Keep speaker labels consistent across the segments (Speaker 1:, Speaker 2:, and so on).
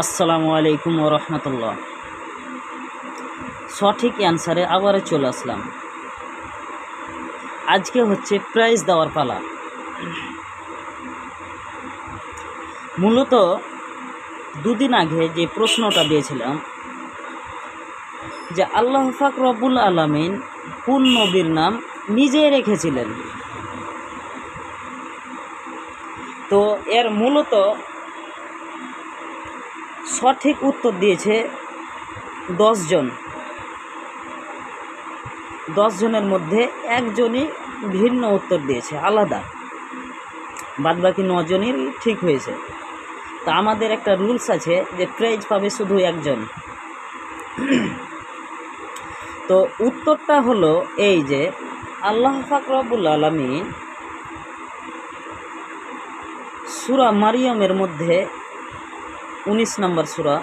Speaker 1: আসসালামু আলাইকুম ওয়া রাহমাতুল্লাহ। সঠিক অ্যান্সারে আবারও চলে আসলাম। আজকে হচ্ছে প্রাইজ দেওয়ার পালা। মূলত দুদিন আগে যে প্রশ্নটা দিয়েছিলাম যে আল্লাহ পাক রব্বুল আলামিন কোন নবীর নাম নিজেই রেখেছিলেন, তো এর মূলত সঠিক উত্তর দিয়েছে 10 জন। 10 জনের মধ্যে একজনই ভিন্ন উত্তর দিয়েছে, আলাদা। বাদবাকি 9 জনেরই ঠিক হয়েছে। তা আমাদের একটা রুলস আছে যে প্রাইজ পাবে শুধু একজন। তো উত্তরটা হলো এই যে আল্লাহ পাক রব্বুল আলামিন সূরা মারিয়ামের মধ্যে 19 নম্বর সূরা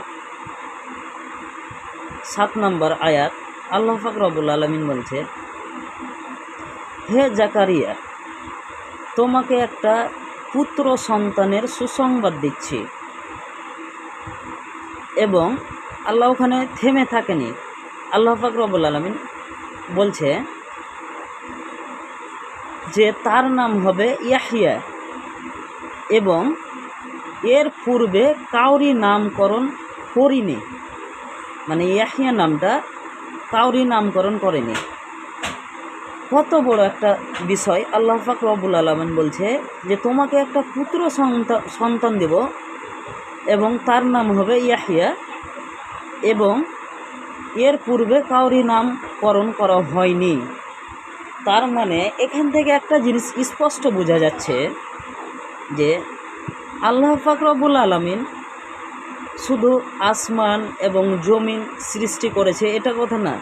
Speaker 1: 7 নম্বর আয়াত আল্লাহ পাক রব্বুল আলামিন বলছে, হে জাকারিয়া, তোমাকে একটা পুত্র সন্তানের সুসংবাদ দিচ্ছি। এবং আল্লাহ ওখানে থেমে থাকেনি, আল্লাহ পাক রব্বুল আলামিন বলছে যে তার নাম হবে ইয়াহইয়া, এবং এর পূর্বে কাউরি নামকরণ করিনি। মানে ইয়াহইয়া নামটা কাউরি নামকরণ করেনি। কত বড় একটা বিষয়! আল্লাহ পাক রব্বুল আলামিন বলছে যে তোমাকে একটা পুত্র সন্তান দেব এবং তার নাম হবে ইয়াহইয়া, এবং এর পূর্বে কাউরি নামকরণ করা হয়নি। তার মানে এখান থেকে একটা জিনিস স্পষ্ট বোঝা যাচ্ছে যে আল্লাহ পাক রব্বুল আলামিন শুধু আসমান এবং জমিন সৃষ্টি করেছে এটা কথা না,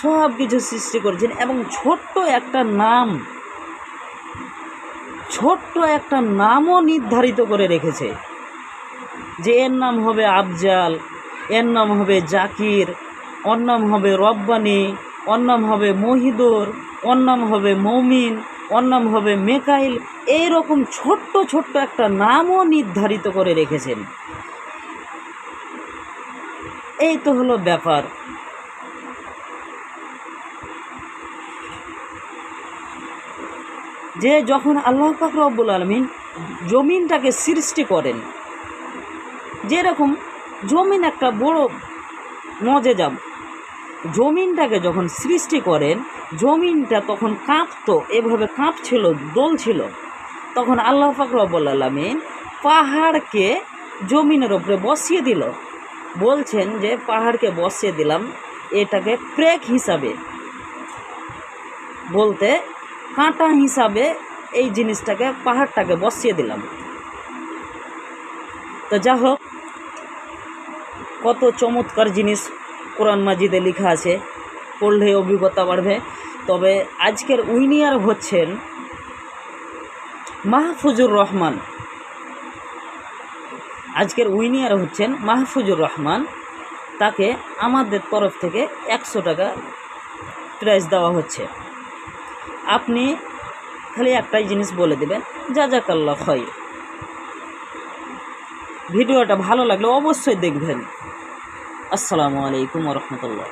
Speaker 1: সব কিছু সৃষ্টি করেছেন। এবং ছোট্ট একটা নামও নির্ধারিত করে রেখেছে যে এর নাম হবে আফজাল, এর নাম হবে জাকির, ওর নাম হবে রব্বানি, ওর নাম হবে মহিদুর, ওর নাম হবে মৌমিন, ওর নাম হবে মেকাইল। এইরকম ছোট্ট একটা নামও নির্ধারিত করে রেখেছেন। এই তো হলো ব্যাপার। যে যখন আল্লাহ পাক রব্বুল আলামিন জমিনটাকে সৃষ্টি করেন, যেরকম জমিন একটা বড় মজেজা, জমিনটাকে যখন সৃষ্টি করেন জমিনটা তখন কাঁপতো, এভাবে কাঁপছিল, দোলছিল। তখন আল্লাহ পাক রব্বুল আলামিন পাহাড়কে জমিনের ওপরে বসিয়ে দিল। বলছেন যে পাহাড়কে বসিয়ে দিলাম, এটাকে প্রেক হিসাবে বলতে কাঁটা হিসাবে এই জিনিসটাকে, পাহাড়টাকে বসিয়ে দিলাম। তো যা হোক, কত চমৎকার জিনিস কোরআন মাজিদে লেখা আছে, পড়লে অভিজ্ঞতা বাড়বে। তবে আজকের উইনিয়ার হচ্ছেন মাহফুজুর রহমান। আজকের উইনিয়ার হচ্ছেন মাহফুজুর রহমান। তাকে আমাদের তরফ থেকে 100 টাকা প্রাইজ দেওয়া হচ্ছে। আপনি খালি একটাই জিনিস বলে দেবেন, জাযাকাল্লাহ খায়র। ভিডিওটা ভালো লাগলে অবশ্যই দেখবেন। আসসালামু আলাইকুম ওয়া রাহমাতুল্লাহ।